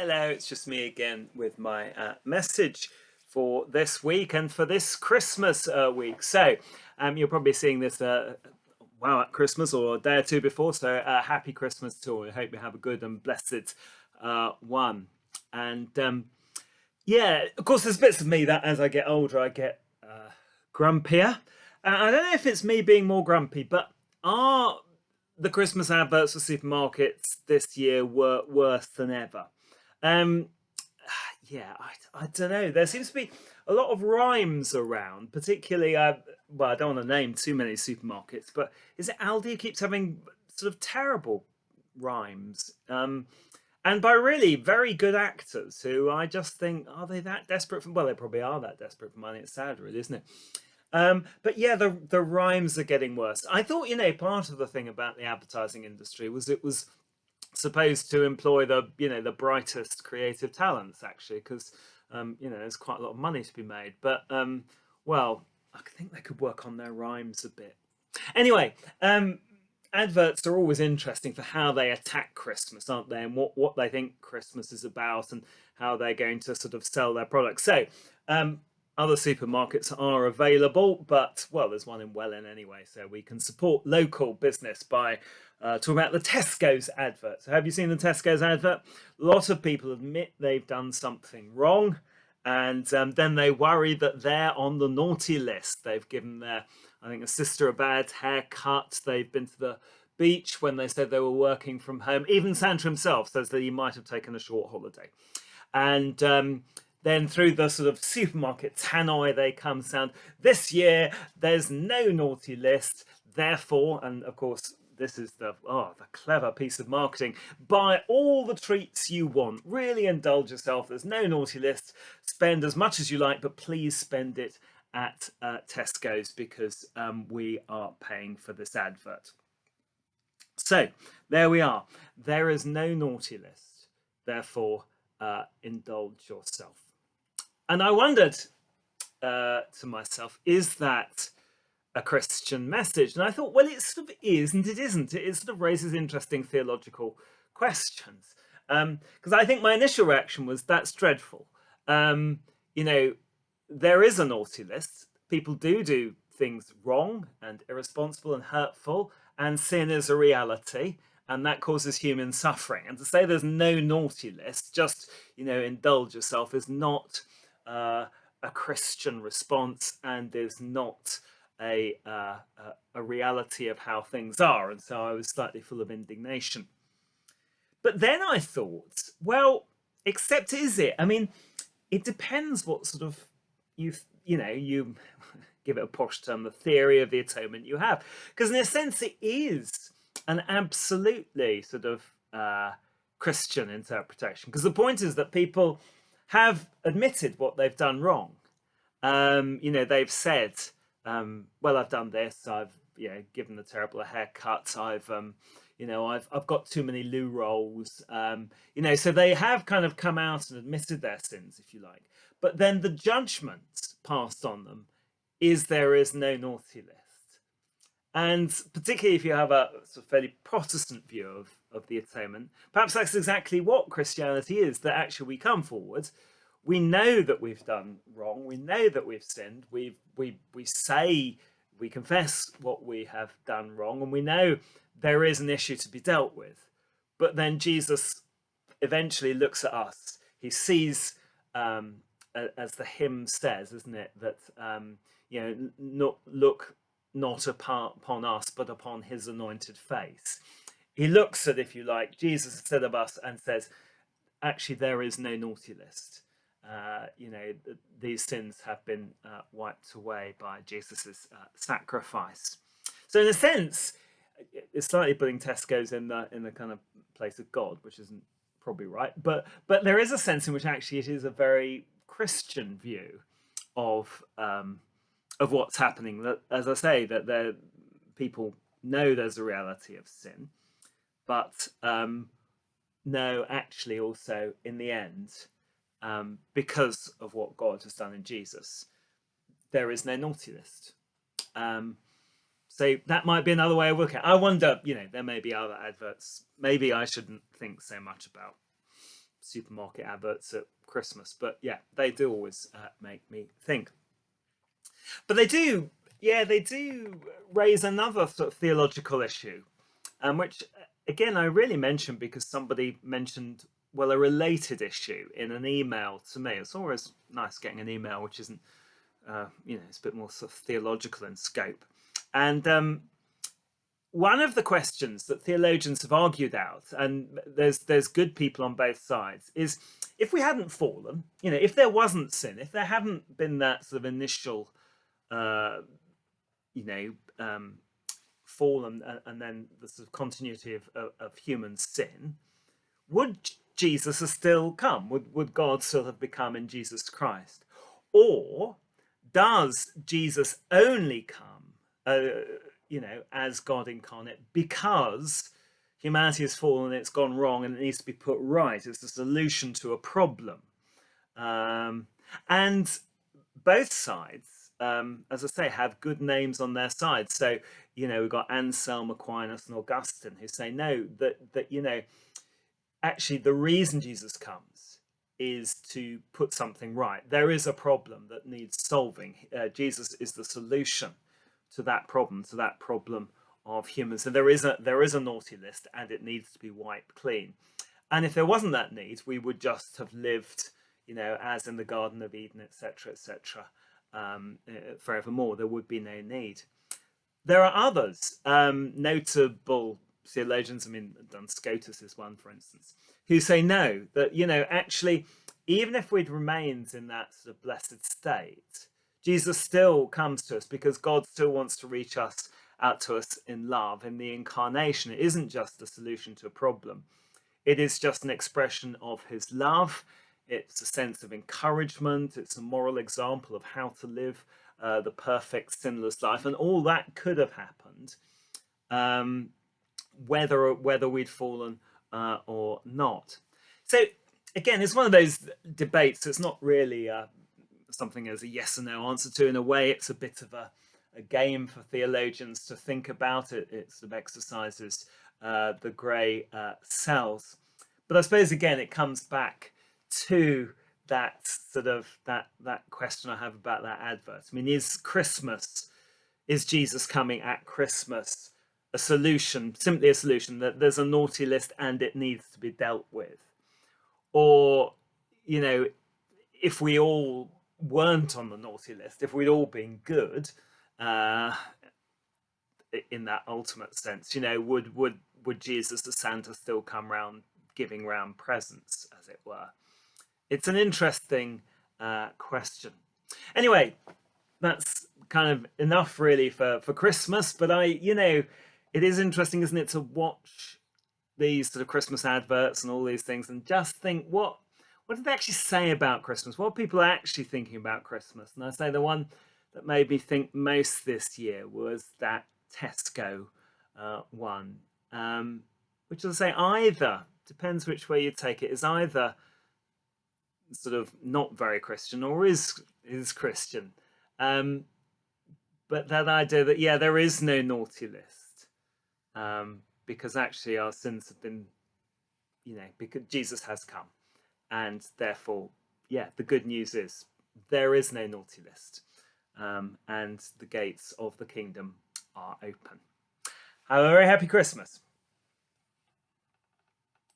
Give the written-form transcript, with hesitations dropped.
Hello, it's just me again with my message for this week and for this Christmas week. You're probably seeing this at Christmas or a day or two before. Happy Christmas to all. I hope you have a good and blessed one. And yeah, of course, there's bits of me that as I get older, I get grumpier. I don't know if it's me being more grumpy, but are the Christmas adverts for supermarkets this year were worse than ever? Um, yeah, I don't know. There seems to be a lot of rhymes around, particularly. I don't want to name too many supermarkets, but is it Aldi who keeps having sort of terrible rhymes? And by really very good actors who I just think, are they that desperate for? Well, they probably are that desperate for money. It's sad, really, isn't it? But yeah, the rhymes are getting worse. I thought, part of the thing about the advertising industry was it was supposed to employ the brightest creative talents actually because there's quite a lot of money to be made, but well, I think they could work on their rhymes a bit. Anyway, adverts are always interesting for how they attack Christmas, aren't they, and what they think Christmas is about and how they're going to sort of sell their products. Other supermarkets are available, but well, there's one in Welling anyway, so we can support local business by talking about the Tesco's advert. So, have you seen the Tesco's advert? A lot of people admit they've done something wrong, and then they worry that they're on the naughty list. They've given I think, a sister a bad haircut. They've been to the beach when they said they were working from home. Even Santa himself says that he might have taken a short holiday, and then through the sort of supermarket tannoy, they come sound. This year, there's no naughty list. Therefore, and of course, this is the clever piece of marketing. Buy all the treats you want. Really indulge yourself. There's no naughty list. Spend as much as you like, but please spend it at Tesco's because we are paying for this advert. So there we are. There is no naughty list. Therefore, indulge yourself. And I wondered to myself, is that a Christian message? And I thought, well, it sort of is and it isn't. It sort of raises interesting theological questions. Because I think my initial reaction was, that's dreadful. You know, there is a naughty list. People do things wrong and irresponsible and hurtful, and sin is a reality. And that causes human suffering. And to say there's no naughty list, just indulge yourself, is not a Christian response, and is not a reality of how things are. And so I was slightly full of indignation. But then I thought, well, except is it? I mean, it depends what sort of you give it a posh term, the theory of the atonement you have, because in a sense it is an absolutely sort of Christian interpretation. Because the point is that people have admitted what they've done wrong. They've said, well, I've done this. I've given the terrible haircut. I've got too many loo rolls. So they have kind of come out and admitted their sins, if you like. But then the judgment passed on them is there is no naughty list. And particularly if you have a sort of fairly Protestant view of the atonement, perhaps that's exactly what Christianity is, that actually we come forward, we know that we've done wrong, we know that we've sinned, we say, we confess what we have done wrong, and we know there is an issue to be dealt with. But then Jesus eventually looks at us. He sees, as the hymn says, isn't it, that look not upon us, but upon his anointed face. He looks at, if you like, Jesus instead of us, and says, actually, there is no naughty list. These sins have been wiped away by Jesus's sacrifice. So in a sense, it's slightly putting Tesco's in the kind of place of God, which isn't probably right, but there is a sense in which actually it is a very Christian view of what's happening. That, as I say, that people know there's a reality of sin, but know actually also in the end, because of what God has done in Jesus, there is no naughty list. So that might be another way of looking at it. I wonder, there may be other adverts maybe I shouldn't think so much about. supermarket adverts at Christmas, but yeah, they do always make me think. But they do raise another sort of theological issue, which again I really mentioned because somebody mentioned, well, a related issue in an email to me. It's always nice getting an email which isn't, it's a bit more sort of theological in scope. And one of the questions that theologians have argued out, and there's good people on both sides, is if we hadn't fallen, if there wasn't sin, if there hadn't been that sort of initial, fall and then the sort of continuity of human sin, would Jesus have still come? Would God still have become in Jesus Christ? Or does Jesus only come, as God incarnate because humanity has fallen, it's gone wrong, and it needs to be put right? It's the solution to a problem. And both sides, as I say, have good names on their side. So, we've got Anselm, Aquinas, and Augustine who say no, that actually the reason Jesus comes is to put something right. There is a problem that needs solving. Jesus is the solution to that problem of humans. And there is a naughty list, and it needs to be wiped clean. And if there wasn't that need, we would just have lived, as in the Garden of Eden, etc., etc., forevermore. There would be no need. There are others, notable theologians. I mean, Duns Scotus is one, for instance, who say no, that actually, even if we'd remained in that sort of blessed state, Jesus still comes to us because God still wants to reach out to us in love. In the incarnation, it isn't just a solution to a problem. It is just an expression of his love. It's a sense of encouragement. It's a moral example of how to live the perfect sinless life. And all that could have happened whether we'd fallen or not. So again, it's one of those debates. It's not really something as a yes or no answer to. In a way, it's a bit of a game for theologians to think about. It sort of exercises the grey cells. But I suppose again it comes back to that sort of that question I have about that advert. I mean, is Jesus coming at Christmas a solution, simply a solution, that there's a naughty list and it needs to be dealt with? Or, if we all weren't on the naughty list, if we'd all been good, in that ultimate sense, would Jesus the Santa still come round giving round presents, as it were? It's an interesting question. Anyway, that's kind of enough really for Christmas. But it is interesting, isn't it, to watch these sort of Christmas adverts and all these things and just think, what did they actually say about Christmas? What are people actually thinking about Christmas? And I say the one that made me think most this year was that Tesco one, which, as I say, either, depends which way you take it, is either sort of not very Christian or is Christian. But that idea that, there is no naughty list, because actually our sins have been, because Jesus has come, and therefore, the good news is there is no naughty list, and the gates of the kingdom are open. Have a very happy Christmas.